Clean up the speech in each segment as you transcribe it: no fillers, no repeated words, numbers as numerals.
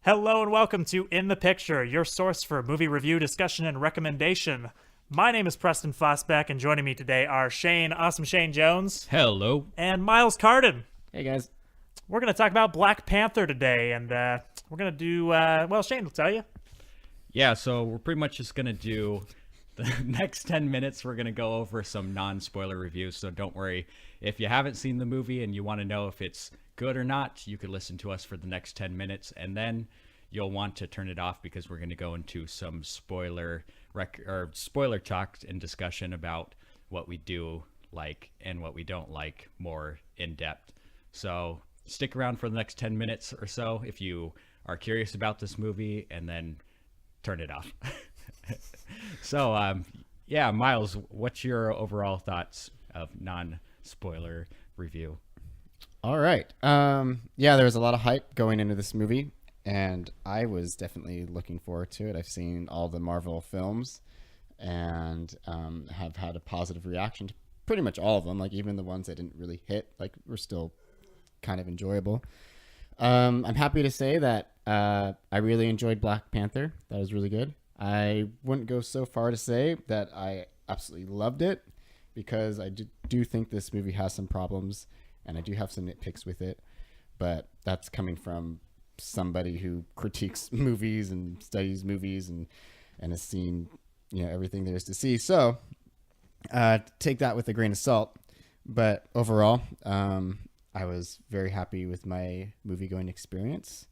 Hello and welcome to In the Picture, your source for movie review, discussion, and recommendation. My name is Preston Fossbeck, and joining me today are Awesome Shane Jones, Hello. and Miles Carden. Hey guys. We're going to talk about Black Panther today, and we're going to do, Shane will tell you. Yeah, so we're pretty much just going to do the next 10 minutes. We're going to go over some non-spoiler reviews, so don't worry. If you haven't seen the movie and you want to know if it's good or not, you could listen to us for the next 10 minutes, and then you'll want to turn it off because we're going to go into some spoiler talk and discussion about what we do like and what we don't like more in depth. So stick around for the next 10 minutes or so if you are curious about this movie, and then turn it off. So, yeah, Miles, what's your overall thoughts of non-spoiler review? All right. Yeah, there was a lot of hype going into this movie, and I was definitely looking forward to it. I've seen all the Marvel films and have had a positive reaction to pretty much all of them. Like, even the ones that didn't really hit, like, were still kind of enjoyable. I'm happy to say that I really enjoyed Black Panther. That was really good. I wouldn't go so far to say that I absolutely loved it, because I do think this movie has some problems, and I do have some nitpicks with it. But that's coming from somebody who critiques movies and studies movies and has seen everything there is to see. So take that with a grain of salt. But overall, I was very happy with my movie going experience.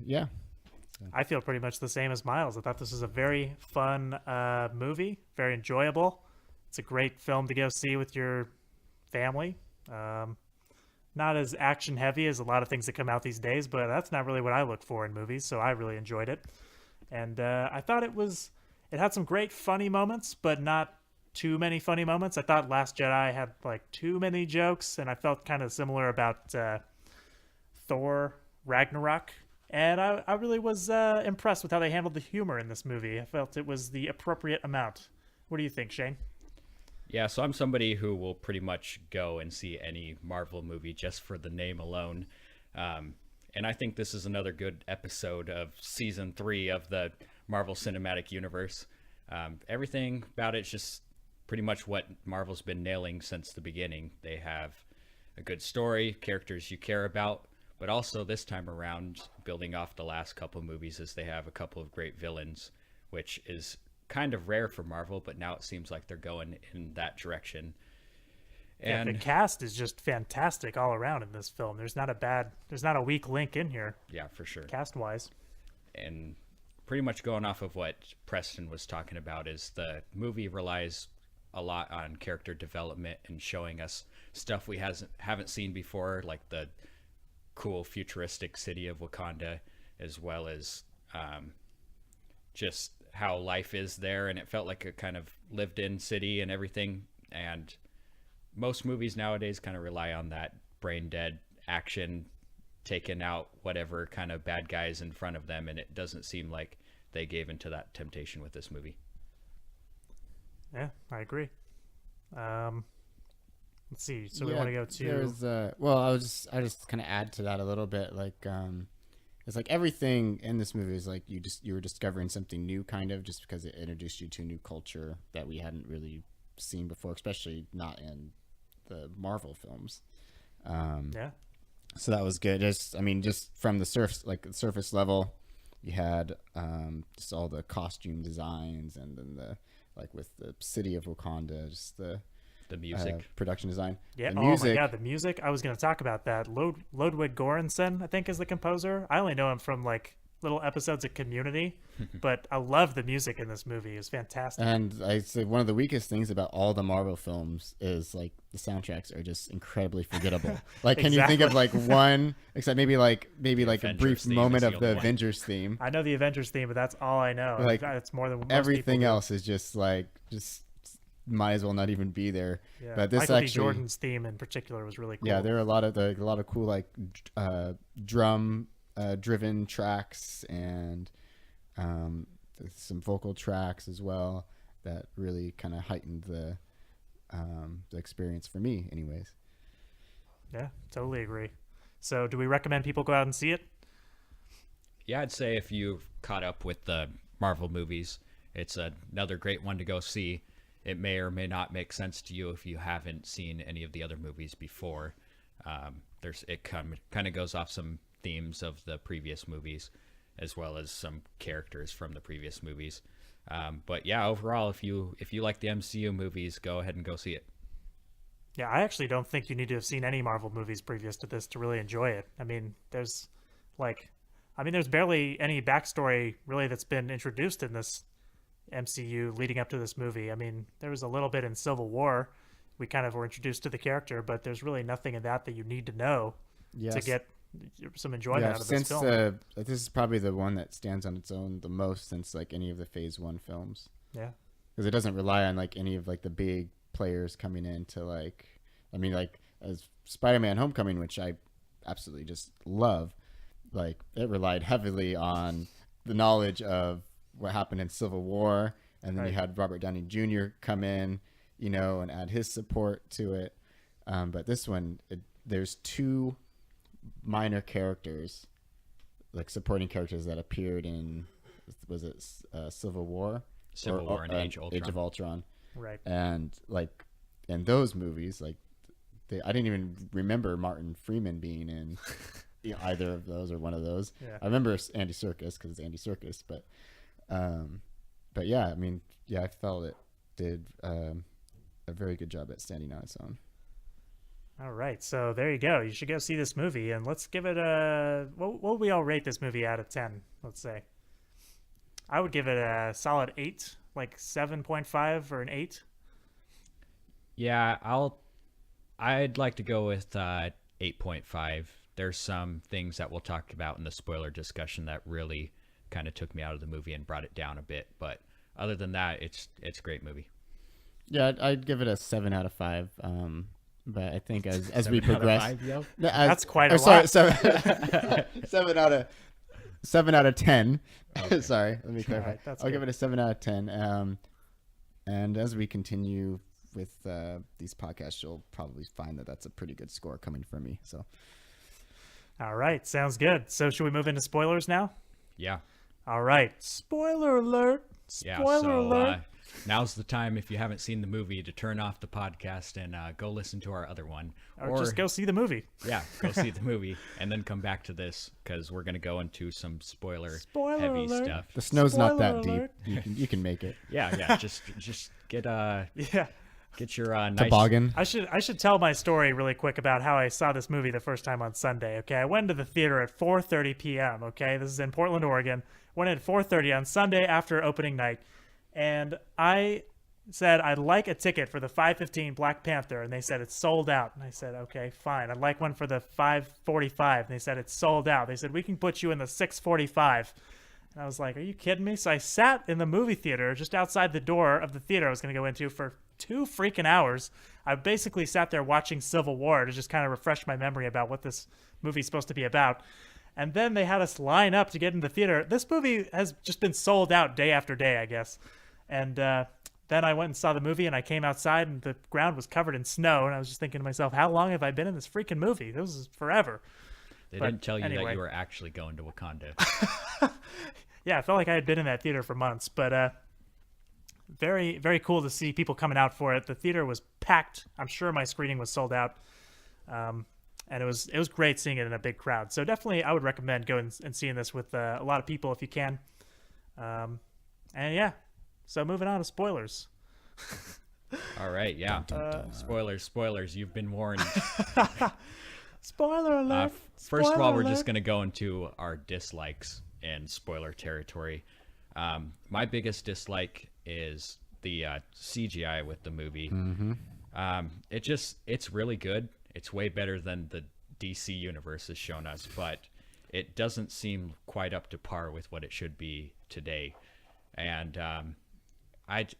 Yeah. I feel pretty much the same as Miles. I thought this was a very fun movie, very enjoyable. It's a great film to go see with your family. Not as action heavy as a lot of things that come out these days, but that's not really what I look for in movies, so I really enjoyed it. And I thought it had some great funny moments, but not too many funny moments. I thought Last Jedi had like too many jokes, and I felt kind of similar about Thor Ragnarok. And I really was impressed with how they handled the humor in this movie. I felt it was the appropriate amount. What do you think, Shane? Yeah, so I'm somebody who will pretty much go and see any Marvel movie just for the name alone. And I think this is another good episode of season 3 of the Marvel Cinematic Universe. Everything about it's just pretty much what Marvel's been nailing since the beginning. They have a good story, characters you care about, but also this time around, building off the last couple of movies, is they have a couple of great villains, which is kind of rare for Marvel, but now it seems like they're going in that direction. And the cast is just fantastic all around in this film. There's not a weak link in here. Yeah, for sure. Cast wise. And pretty much going off of what Preston was talking about, is the movie relies a lot on character development and showing us stuff we haven't seen before, like the cool futuristic city of Wakanda, as well as just how life is there, and it felt like a kind of lived-in city and everything. And most movies nowadays kind of rely on that brain-dead action, taking out whatever kind of bad guys in front of them, and it doesn't seem like they gave into that temptation with this movie. Yeah, I agree. Let's see. So we want to go to. I just kind of add to that a little bit. Like, it's like everything in this movie is like you were discovering something new, kind of, just because it introduced you to a new culture that we hadn't really seen before, especially not in the Marvel films. Yeah. So that was good. Just from the surface level, you had just all the costume designs, and then with the city of Wakanda, just the music, production design. Yeah. The music. Oh my god, the music! I was going to talk about that. Ludwig Göransson, I think, is the composer. I only know him from like little episodes of Community, but I love the music in this movie. It's fantastic. And I'd say one of the weakest things about all the Marvel films is like the soundtracks are just incredibly forgettable. Like, can you think of like one, except maybe like a brief moment of the Avengers theme? I know the Avengers theme, but that's all I know. Like, it's more than most everything people do. else is just might as well not even be there. Yeah. But this Michael B. actually, Jordan's theme in particular was really cool. yeah, there are a lot of cool like drum driven tracks, and some vocal tracks as well that really kind of heightened the experience for me anyways. Yeah, totally agree. So do we recommend people go out and see it? Yeah, I'd say if you've caught up with the Marvel movies, it's another great one to go see. It may or may not make sense to you if you haven't seen any of the other movies before. It kind of goes off some themes of the previous movies, as well as some characters from the previous movies. But yeah, overall, if you like the MCU movies, go ahead and go see it. Yeah, I actually don't think you need to have seen any Marvel movies previous to this to really enjoy it. There's barely any backstory really that's been introduced in this MCU leading up to this movie. I mean, there was a little bit in Civil War. We kind of were introduced to the character, but there's really nothing in that you need to know to get some enjoyment out of this film. This is probably the one that stands on its own the most since like any of the Phase 1 films. Yeah. Because it doesn't rely on like any of like the big players coming in to as Spider-Man Homecoming, which I absolutely just love, like it relied heavily on the knowledge of what happened in Civil War, and then you had Robert Downey Jr. come in, and add his support to it. But this one, there's two minor characters, like supporting characters that appeared in, was it Civil War? Civil War and Age of Ultron. Right. And like in those movies, like I didn't even remember Martin Freeman being in either of those or one of those. Yeah. I remember Andy Serkis because it's Andy Serkis, but yeah, I mean, yeah, I felt it did a very good job at standing on its own. All right, so there you go. You should go see this movie, and let's give it a. What would we all rate this movie out of 10? Let's say. I would give it a solid 8, like 7.5 or an 8. Yeah, I'd like to go with 8.5. There's some things that we'll talk about in the spoiler discussion that really kind of took me out of the movie and brought it down a bit, but other than that, it's a great movie. Yeah, I'd give it a 7 out of 5. But I think as we progress, 5, yo? That's quite a lot. Sorry, 7 out of 10. Okay. Sorry, let me clarify. Right, I'll give it a 7 out of 10. And as we continue with these podcasts, you'll probably find that that's a pretty good score coming from me. So, All right, sounds good. So should we move into spoilers now? Yeah. All right, spoiler alert. Spoiler alert. Now's the time, if you haven't seen the movie, to turn off the podcast and go listen to our other one. Or just go see the movie. Yeah, go see the movie and then come back to this because we're going to go into some Spoiler heavy alert. stuff. the snow's not that Spoiler deep. You can make it. Yeah, just get Yeah. get your nice Toboggan. I should tell my story really quick about how I saw this movie the first time on Sunday. Okay, I went to the theater at 4:30 p.m. Okay, this is in Portland, Oregon. Went at 4:30 on Sunday after opening night, and I said I'd like a ticket for the 5:15 Black Panther, and they said it's sold out. And I said, okay, fine. I'd like one for the 5:45, and they said it's sold out. They said we can put you in the 6:45. And I was like, are you kidding me? So I sat in the movie theater just outside the door of the theater I was going to go into for 2 freaking hours. I basically sat there watching Civil War to just kind of refresh my memory about what this movie's supposed to be about. And then they had us line up to get in the theater. This movie has just been sold out day after day, I guess. And then I went and saw the movie, and I came outside, and the ground was covered in snow. And I was just thinking to myself, how long have I been in this freaking movie? This is forever. They But didn't tell you anyway. that you were actually going to Wakanda. Yeah, I felt like I had been in that theater for months. But very, very cool to see people coming out for it. The theater was packed. I'm sure my screening was sold out. And it was great seeing it in a big crowd. So definitely I would recommend going and seeing this with a lot of people if you can. And yeah, so moving on to spoilers. All right, yeah. Spoilers. You've been warned. Spoiler alert. First of all, we're Spoiler just alert. going to go into our dislikes in spoiler territory. My biggest dislike is the CGI with the movie. It's really good. It's way better than the DC universe has shown us, but it doesn't seem quite up to par with what it should be today. And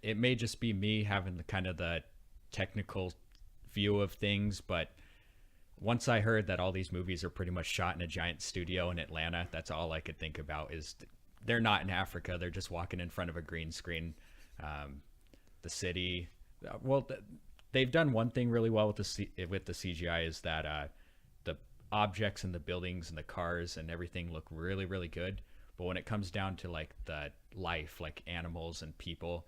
it may just be me having the kind of the technical view of things, but once I heard that all these movies are pretty much shot in a giant studio in Atlanta, that's all I could think about is they're not in Africa. They're just walking in front of a green screen. The city, they've done one thing really well with the CGI is that the objects and the buildings and the cars and everything look really, really good. But when it comes down to like the life, like animals and people,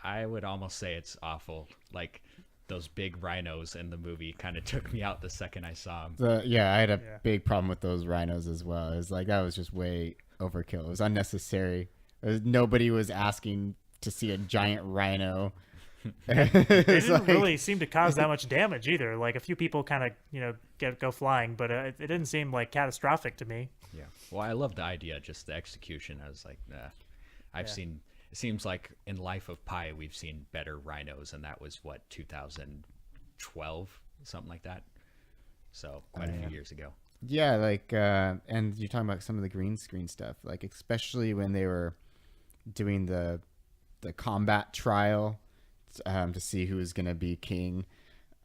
I would almost say it's awful. Like those big rhinos in the movie kind of took me out the second I saw them. I had a big problem with those rhinos as well. It was like, that was just way overkill. It was unnecessary. Nobody was asking to see a giant rhino. It didn't really seem to cause that much damage either. Like a few people kind of, go flying, but it didn't seem like catastrophic to me. Yeah. Well, I love the idea, just the execution. I was like, nah. I've seen, it seems like in Life of Pi, we've seen better rhinos, and that was 2012, something like that. So quite a few years ago. Yeah, like, and you're talking about some of the green screen stuff, like especially when they were doing the combat trial to see who was gonna be king.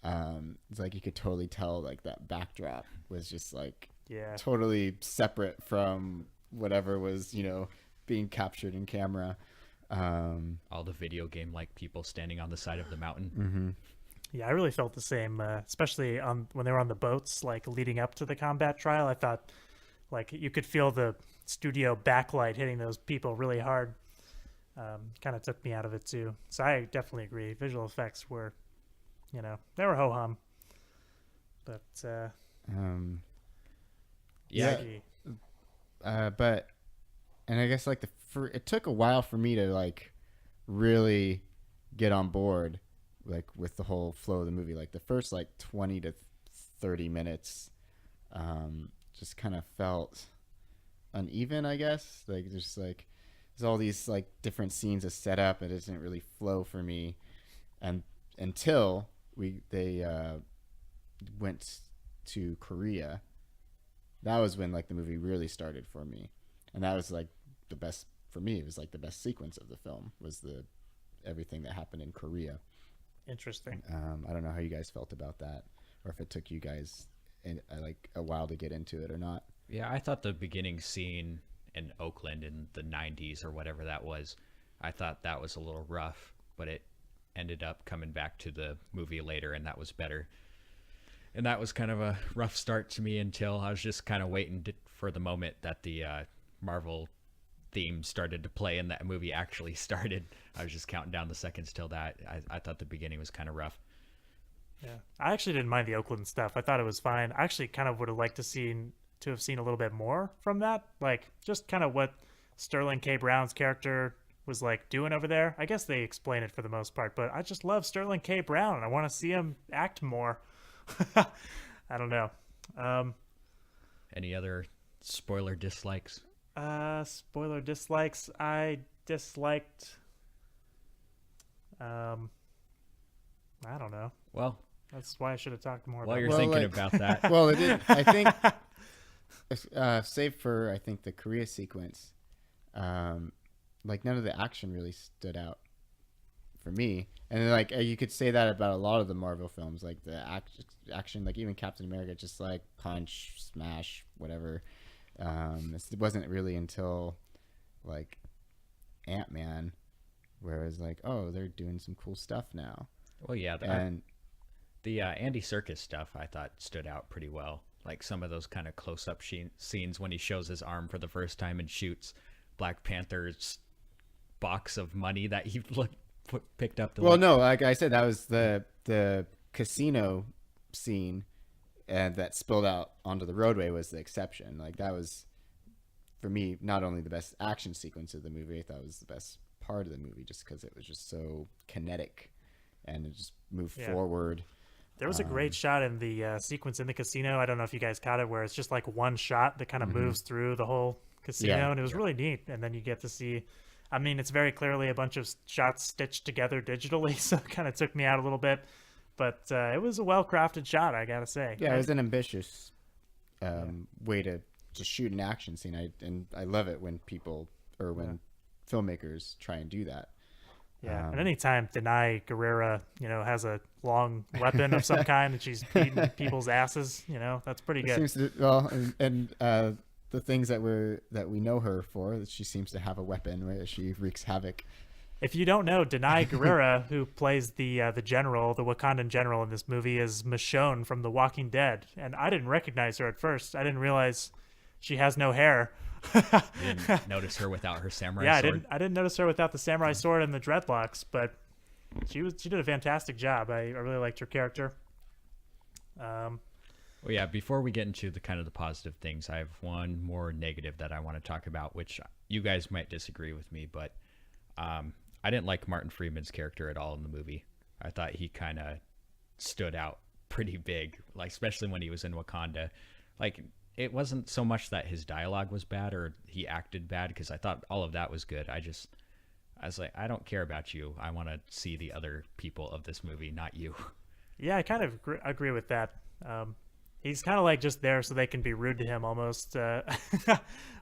It's like you could totally tell like that backdrop was just like totally separate from whatever was being captured in camera. All the video game like people standing on the side of the mountain. Mm-hmm. Yeah, I really felt the same, especially when they were on the boats, like leading up to the combat trial. I thought like you could feel the studio backlight hitting those people really hard. Kind of took me out of it too. So I definitely agree. Visual effects were, they were ho-hum. But but and I guess like it took a while for me to like really get on board like with the whole flow of the movie. Like the first like 20 to 30 minutes just kind of felt uneven, I guess. Like just like there's all these like different scenes are set up, and it doesn't really flow for me, and until they went to Korea. That was when like the movie really started for me, and that was like the best for me. It was like the best sequence of the film was everything that happened in Korea. Interesting. I don't know how you guys felt about that, or if it took you guys like a while to get into it or not. Yeah, I thought the beginning scene in Oakland in the 90s or whatever that was, I thought that was a little rough, but it ended up coming back to the movie later, and that was better. And that was kind of a rough start to me until I was just kind of waiting for the moment that the Marvel theme started to play and that movie actually started. I was just counting down the seconds till that. I thought the beginning was kind of rough. Yeah, I actually didn't mind the Oakland stuff. I thought it was fine. I actually kind of would have liked to have seen a little bit more from that, like just kind of what Sterling K. Brown's character was like doing over there. I guess they explain it for the most part, but I just love Sterling K. Brown, and I want to see him act more. I don't know. Any other spoiler dislikes? Spoiler dislikes. I disliked. I don't know. Well, that's why I should have talked more. While about you're thinking about that. Well, it is, I think, save for I think the Korea sequence, like none of the action really stood out for me. And like you could say that about a lot of the Marvel films, like the action, like even Captain America, just like punch, smash, whatever. It wasn't really until like Ant-Man where it's like, oh, they're doing some cool stuff now. Well, yeah, and the Andy Serkis stuff I thought stood out pretty well. Like some of those kind of close-up scenes when he shows his arm for the first time and shoots Black Panther's box of money that he picked up. No, like I said, that was the casino scene, and that spilled out onto the roadway was the exception. Like that was, for me, not only the best action sequence of the movie, I thought it was the best part of the movie, just because it was just so kinetic and it just moved forward. There was a great shot in the sequence in the casino. I don't know if you guys caught it, where it's just like one shot that kind of moves through the whole casino, and it was really neat. And then you get to see, I mean, it's very clearly a bunch of shots stitched together digitally, so it kind of took me out a little bit. But it was a well-crafted shot, I gotta say. Yeah, it was an ambitious way to shoot an action scene. I love it when when filmmakers try and do that. Yeah, and anytime Denai Guerrera, has a long weapon of some kind and she's beating people's asses, that's pretty good. Seems to, and the things that we know her for, that she seems to have a weapon where she wreaks havoc. If you don't know, Denai Guerrera, who plays the general, the Wakandan general in this movie, is Michonne from The Walking Dead, and I didn't recognize her at first. I didn't realize she has no hair. You didn't notice her without her samurai Yeah, sword? I didn't notice her without the samurai sword and the dreadlocks, but she did a fantastic job. I really liked her character. Well, yeah, before we get into the kind of the positive things, I have one more negative that I want to talk about, which you guys might disagree with me, but I didn't like Martin Freeman's character at all in the movie. I thought he kind of stood out pretty big, like especially when he was in Wakanda. Like, it wasn't so much that his dialogue was bad or he acted bad, because I thought all of that was good. I was like, I don't care about you. I want to see the other people of this movie, not you. Yeah, I kind of agree with that. He's kind of like just there so they can be rude to him almost,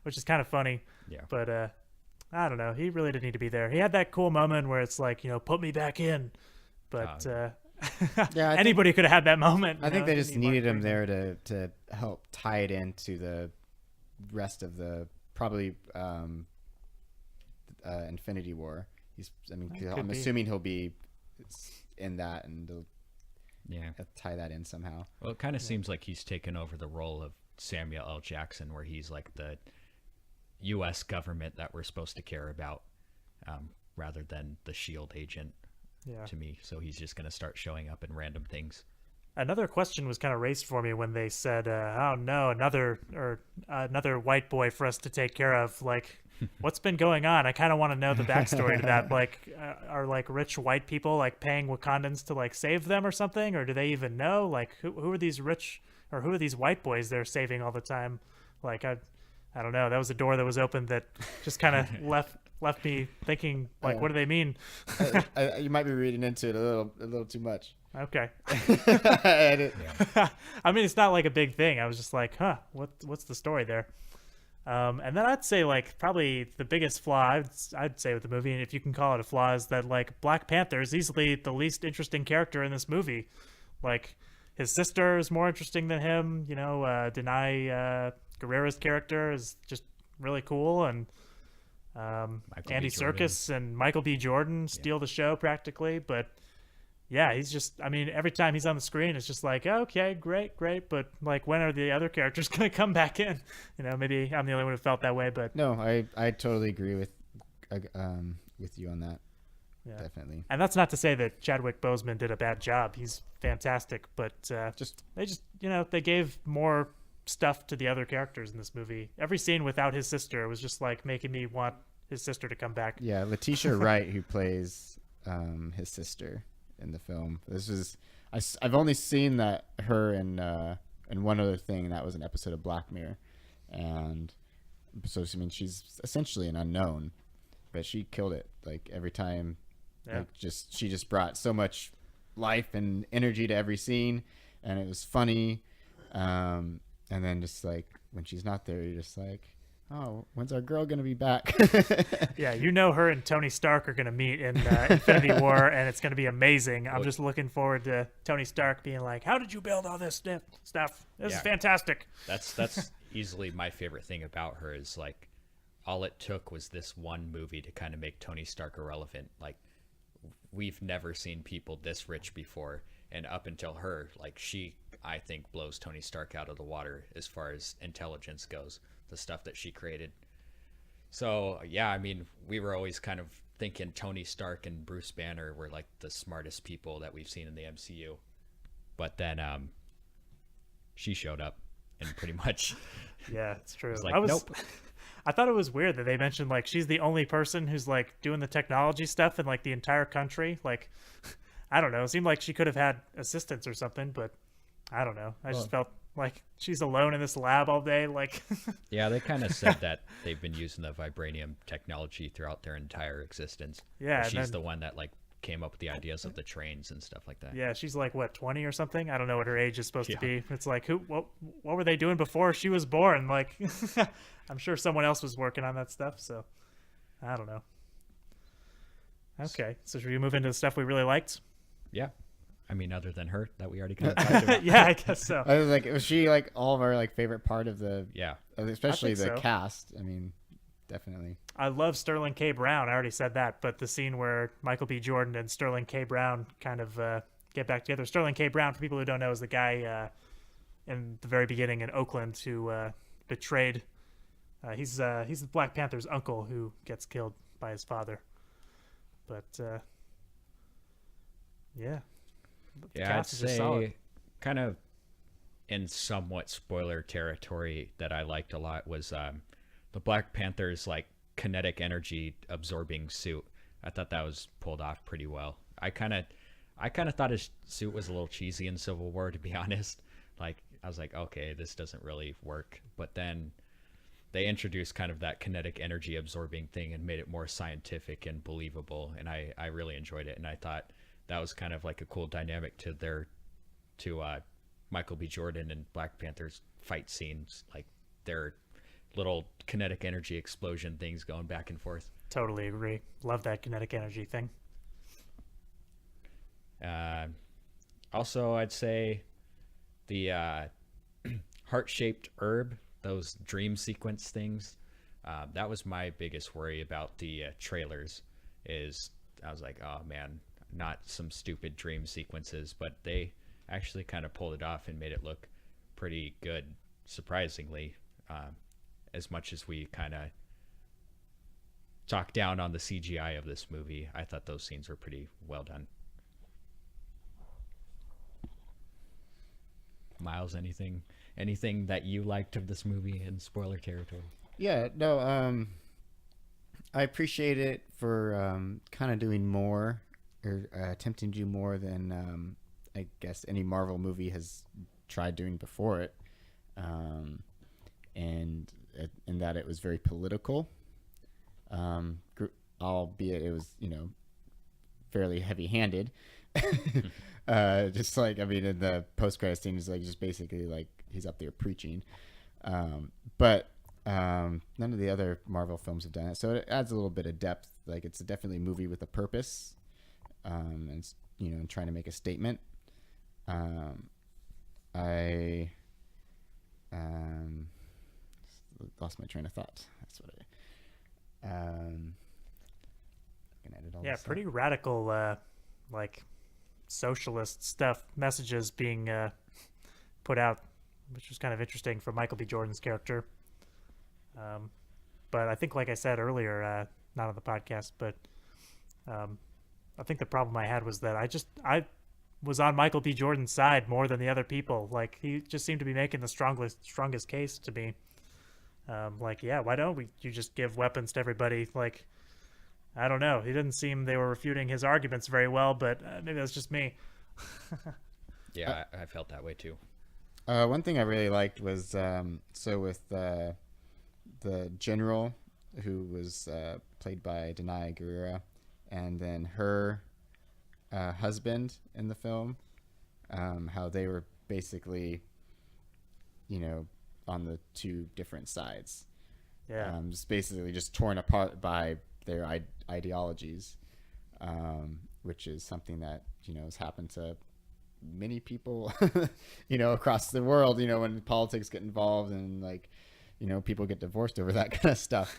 which is kind of funny. Yeah. But I don't know. He really didn't need to be there. He had that cool moment where it's like, put me back in. But Yeah, anybody could have had that moment. I think they just Didn't need needed him Mark there to help tie it into the rest of probably Infinity War. I'm assuming he'll be in that, and they'll tie that in somehow. Well, it kind of seems like he's taken over the role of Samuel L. Jackson, where he's like the U.S. government that we're supposed to care about, rather than the SHIELD agent. Yeah. To me, so he's just going to start showing up in random things. Another question was kind of raised for me when they said, "Oh no, another white boy for us to take care of." Like, what's been going on? I kind of want to know the backstory to that. Like, are like rich white people like paying Wakandans to like save them or something, or do they even know? Like, who are these rich or who are these white boys they're saving all the time? Like, I don't know. That was a door that was open that just kind of left me thinking, like, what do they mean? You might be reading into it a little too much. Okay. Yeah. I mean, it's not like a big thing. I was just like, what's the story there? And then I'd say like probably the biggest flaw I'd say with the movie, and if you can call it a flaw, is that like Black Panther is easily the least interesting character in this movie. Like, his sister is more interesting than him. Denai Guerrera's character is just really cool, and Andy Serkis and Michael B. Jordan steal the show practically. But yeah, he's just, I mean, every time he's on the screen, it's just like, okay, great. But like, when are the other characters going to come back in? Maybe I'm the only one who felt that way, but no, I totally agree with you on that. Yeah. Definitely. And that's not to say that Chadwick Boseman did a bad job. He's fantastic, but they gave more stuff to the other characters in this movie. Every scene without his sister was just like making me want his sister to come back. Yeah, Letitia Wright, who plays his sister in the film. I've only seen her in one other thing, and that was an episode of Black Mirror. And so I mean, she's essentially an unknown, but she killed it. Like, every time, she just brought so much life and energy to every scene, and it was funny. And then just like when she's not there, you're just like, oh, when's our girl gonna be back? Yeah, her and Tony Stark are gonna meet in Infinity War, and it's gonna be amazing. I'm just looking forward to Tony Stark being like, "How did you build all this stuff? This is fantastic." That's easily my favorite thing about her, is like, all it took was this one movie to kind of make Tony Stark irrelevant. Like, we've never seen people this rich before, and up until her, like, she, I think, blows Tony Stark out of the water as far as intelligence goes, the stuff that she created. So yeah, I mean, we were always kind of thinking Tony Stark and Bruce Banner were like the smartest people that we've seen in the MCU, but then she showed up and pretty much yeah, it's true. was like, nope. I thought it was weird that they mentioned like she's the only person who's like doing the technology stuff in like the entire country. Like, I don't know, it seemed like she could have had assistants or something, but I don't know. I just felt like she's alone in this lab all day. Like, yeah, they kind of said that they've been using the vibranium technology throughout their entire existence. Yeah, she's the one that like came up with the ideas of the trains and stuff like that. Yeah, she's like what, 20 or something? I don't know what her age is supposed to be. It's like, what were they doing before she was born? Like, I'm sure someone else was working on that stuff. So, I don't know. Okay, so should we move into the stuff we really liked? Yeah. I mean, other than her that we already kind of talked about. Yeah, I guess so. I was like, was she like all of our like favorite part of the? Yeah, especially the so. cast. I mean, definitely. I love Sterling K. Brown. I already said that, but the scene where Michael B. Jordan and Sterling K. Brown kind of get back together. Sterling K. Brown, for people who don't know, is the guy in the very beginning in Oakland who betrayed. He's Black Panther's uncle who gets killed by his father. But yeah, the Yeah, I'd cast is just solid. say kind of in somewhat spoiler territory that I liked a lot was the Black Panther's like kinetic energy absorbing suit. I thought that was pulled off pretty well. I kind of thought his suit was a little cheesy in Civil War, to be honest. Like I was like, okay, this doesn't really work. But then they introduced kind of that kinetic energy absorbing thing and made it more scientific and believable, and I really enjoyed it. And I thought that was kind of like a cool dynamic to Michael B. Jordan and Black Panther's fight scenes, like their little kinetic energy explosion things going back and forth. Totally agree. Love that kinetic energy thing. Uh, Also, I'd say the heart-shaped herb, those dream sequence things, that was my biggest worry about the trailers. Is I was like, oh man, not some stupid dream sequences, but they actually kind of pulled it off and made it look pretty good, surprisingly. As much as we kind of talk down on the CGI of this movie, I thought those scenes were pretty well done. Miles, anything that you liked of this movie in spoiler territory? Yeah, no, I appreciate it for kind of doing more or attempting to do more than I guess any Marvel movie has tried doing before it, and in that it was very political, albeit it was fairly heavy-handed. Just like, I mean, in the post-credit scene is like just basically like he's up there preaching, but none of the other Marvel films have done it, so it adds a little bit of depth. Like, it's definitely a movie with a purpose, and trying to make a statement. I lost my train of thought. That's what I can edit all this Pretty stuff. radical, like socialist stuff, messages being put out, which was kind of interesting for Michael B. Jordan's character. But I think, like I said earlier, not on the podcast, but I think the problem I had was that I was on Michael B. Jordan's side more than the other people. Like, he just seemed to be making the strongest case to me. Like, yeah, why don't you just give weapons to everybody? Like, I don't know. He didn't seem they were refuting his arguments very well, but maybe that's just me. Yeah, I felt that way too. One thing I really liked was so with the general who was played by Denai Guerrera, and then her husband in the film, how they were basically, on the two different sides. Yeah. Just basically just torn apart by their ideologies, which is something that has happened to many people across the world, when politics get involved and people get divorced over that kind of stuff.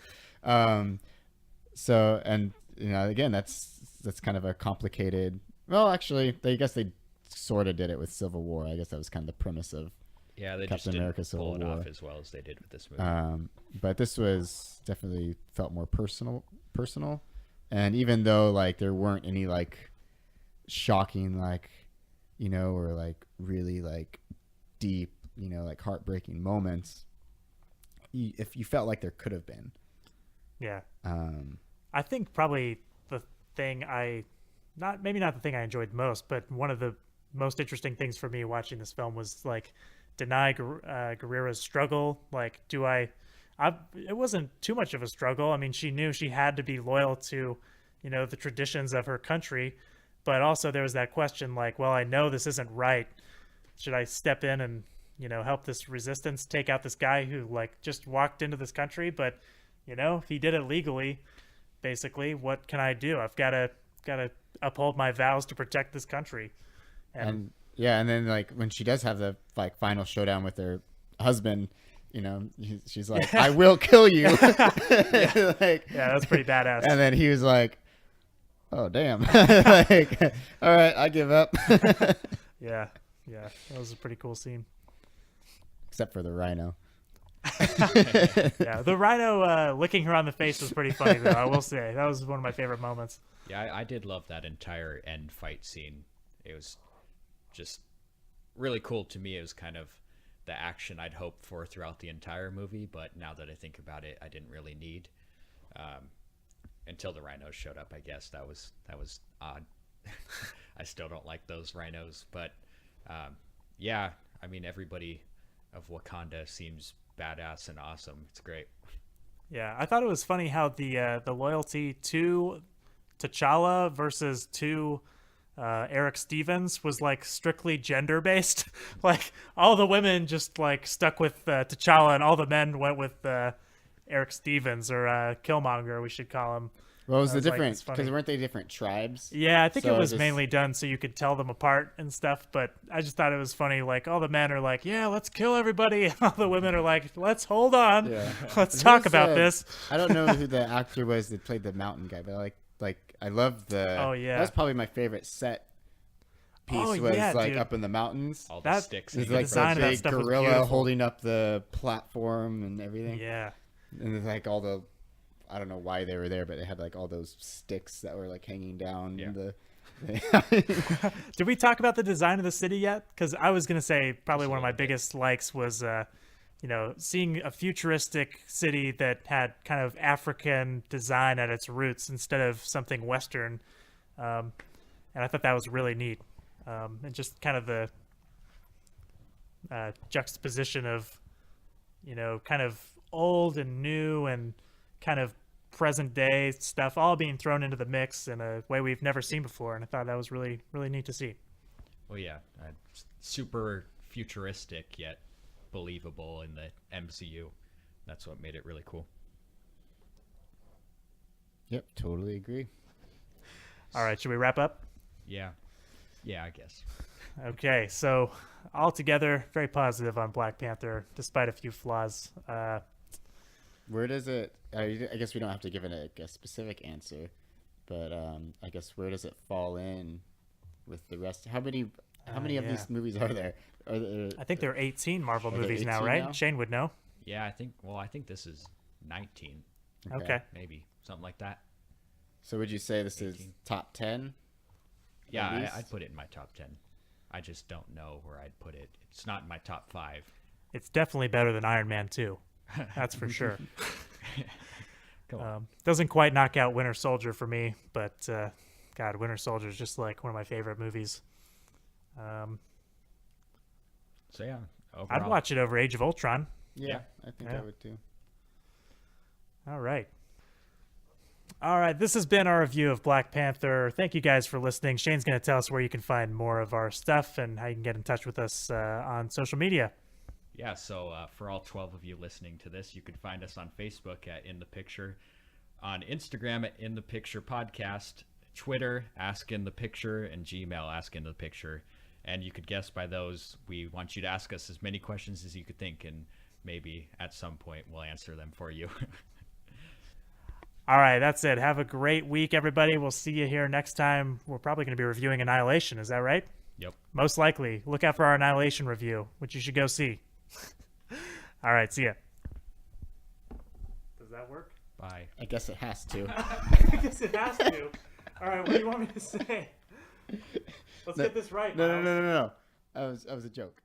So, and again, that's kind of a complicated, well, actually I guess they sort of did it with Civil War. I guess that was kind of the premise of Yeah, they Captain just America didn't Civil pull it War. off as well as they did with this movie. But this was definitely felt more personal, and even though there weren't any shocking or really deep heartbreaking moments, if you felt like there could have been. Yeah. I think probably the thing maybe not the thing I enjoyed most, but one of the most interesting things for me watching this film was Denai Guerrera's struggle. It wasn't too much of a struggle. I mean, she knew she had to be loyal to, the traditions of her country, but also there was that question well, I know this isn't right. Should I step in and, help this resistance take out this guy who just walked into this country? But, he did it legally, basically. What can I do? I've got to uphold my vows to protect this country. And then when she does have the final showdown with her husband, she's like, I will kill you. Like, Yeah, that's pretty badass. and then he was like, oh, damn. Like, all right, I give up. Yeah, that was a pretty cool scene. Except for the rhino. Yeah, the rhino licking her on the face was pretty funny, though. I will say that was one of my favorite moments. Yeah, I did love that entire end fight scene. It was just really cool to me. It was kind of the action I'd hoped for throughout the entire movie, but now that I think about it, I didn't really need until the rhinos showed up. I guess that was odd. I still don't like those rhinos, but yeah, I mean, everybody of Wakanda seems badass and awesome. It's great. Yeah, I thought it was funny how the loyalty to T'Challa versus to Eric Stevens was like strictly gender based. Like all the women just like stuck with T'Challa, and all the men went with Eric Stevens, or Killmonger, we should call him. What was the was like, difference? it's funny. Because weren't they different tribes? Yeah, I think So it was just- mainly done so you could tell them apart and stuff, but I just thought it was funny. Like, all the men are like, yeah, let's kill everybody. And all the women are like, let's hold on. Yeah. Let's talk Who's, about this. I don't know who the actor was that played the mountain guy, but I love the. Oh, yeah. That was probably my favorite set piece. Oh, was yeah, like dude. up in the mountains. All the That sticks. It's the like design the of that big stuff was gorilla beautiful. holding up the platform and everything. Yeah. And there's like all the, I don't know why they were there, but they had like all those sticks that were like hanging down. Yeah. In the, Did we talk about the design of the city yet? Because I was going to say probably one of my biggest likes was, seeing a futuristic city that had kind of African design at its roots instead of something Western. And I thought that was really neat. And just kind of the juxtaposition of, kind of old and new and kind of present day stuff all being thrown into the mix in a way we've never seen before. And I thought that was really, really neat to see. Well, yeah, super futuristic yet believable in the MCU. That's what made it really cool. Yep, totally agree. All right, should we wrap up? Yeah, I guess. Okay, so altogether, very positive on Black Panther, despite a few flaws. Where does it? I guess we don't have to give it a specific answer, but I guess where does it fall in with the rest? How many of yeah. these movies are there? I think there are 18 Marvel there movies now, 18 right? now? Shane would know. Yeah, I think this is 19, Okay. maybe something like that. So would you say this is 18. top 10? Yeah, least? I'd put it in my top 10. I just don't know where I'd put it. It's not in my top 5. It's definitely better than Iron Man 2. That's for sure. Come on. Doesn't quite knock out Winter Soldier for me, but God, Winter Soldier is just like one of my favorite movies. So yeah, overall, I'd watch it over Age of Ultron. Yeah, I think Yeah. I would too. All right. All right, this has been our review of Black Panther. Thank you guys for listening. Shane's going to tell us where you can find more of our stuff and how you can get in touch with us on social media. Yeah, so for all 12 of you listening to this, you can find us on Facebook at In the Picture, on Instagram at In the Picture Podcast, Twitter, Ask In the Picture, and Gmail, Ask In the Picture. And you could guess by those, we want you to ask us as many questions as you could think, and maybe at some point we'll answer them for you. All right, that's it. Have a great week, everybody. We'll see you here next time. We're probably going to be reviewing Annihilation. Is that right? Yep. Most likely. Look out for our Annihilation review, which you should go see. All right, see ya. Does that work? Bye. I guess it has to. I guess it has to. All right, what do you want me to say? Let's get this right. No, Miles. no. That was a joke.